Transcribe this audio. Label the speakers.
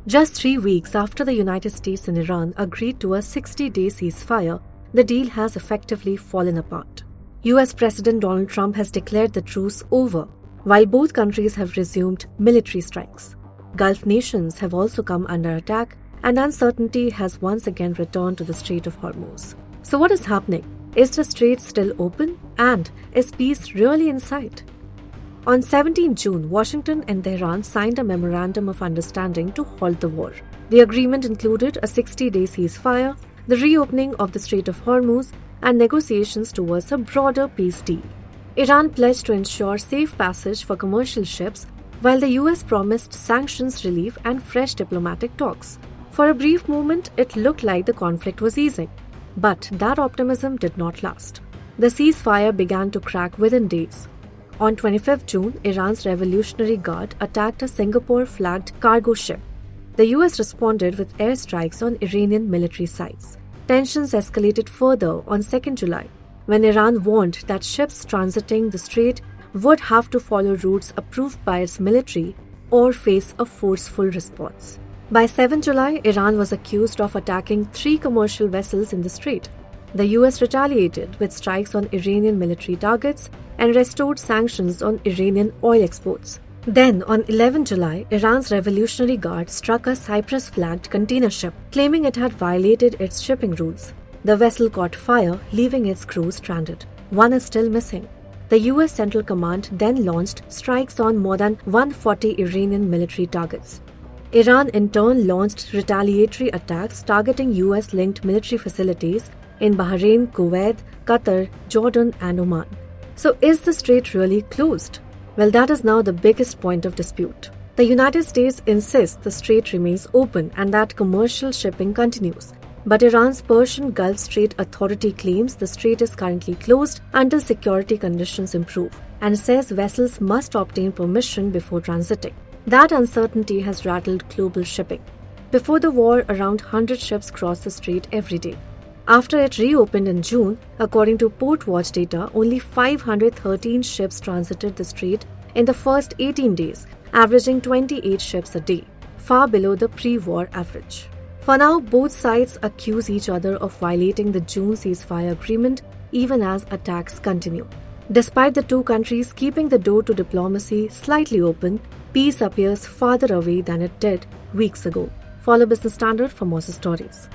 Speaker 1: Just 3 weeks after the United States and Iran agreed to a 60-day ceasefire, the deal has effectively fallen apart. US President Donald Trump has declared the truce over, while both countries have resumed military strikes. Gulf nations have also come under attack, and uncertainty has once again returned to the Strait of Hormuz. So what is happening? Is the strait still open? And is peace really in sight? On 17 June, Washington and Tehran signed a memorandum of understanding to halt the war. The agreement included a 60-day ceasefire, the reopening of the Strait of Hormuz, and negotiations towards a broader peace deal. Iran pledged to ensure safe passage for commercial ships, while the US promised sanctions relief and fresh diplomatic talks. For a brief moment, it looked like the conflict was easing. But that optimism did not last. The ceasefire began to crack within days. On 25 June, Iran's Revolutionary Guard attacked a Singapore-flagged cargo ship. The US responded with airstrikes on Iranian military sites. Tensions escalated further on 2 July, when Iran warned that ships transiting the strait would have to follow routes approved by its military or face a forceful response. By 7 July, Iran was accused of attacking 3 commercial vessels in the strait. The US retaliated with strikes on Iranian military targets and restored sanctions on Iranian oil exports. Then, on 11 July, Iran's Revolutionary Guard struck a Cyprus-flagged container ship, claiming it had violated its shipping rules. The vessel caught fire, leaving its crew stranded. One is still missing. The US Central Command then launched strikes on more than 140 Iranian military targets. Iran in turn launched retaliatory attacks targeting US-linked military facilities in Bahrain, Kuwait, Qatar, Jordan, and Oman. So is the strait really closed? Well, that is now the biggest point of dispute. The United States insists the strait remains open and that commercial shipping continues. But Iran's Persian Gulf Strait Authority claims the strait is currently closed until security conditions improve and says vessels must obtain permission before transiting. That uncertainty has rattled global shipping. Before the war, around 100 ships crossed the strait every day. After it reopened in June, according to Port Watch data, only 513 ships transited the strait in the first 18 days, averaging 28 ships a day, far below the pre-war average. For now, both sides accuse each other of violating the June ceasefire agreement, even as attacks continue. Despite the two countries keeping the door to diplomacy slightly open, peace appears farther away than it did weeks ago. Follow Business Standard for more stories.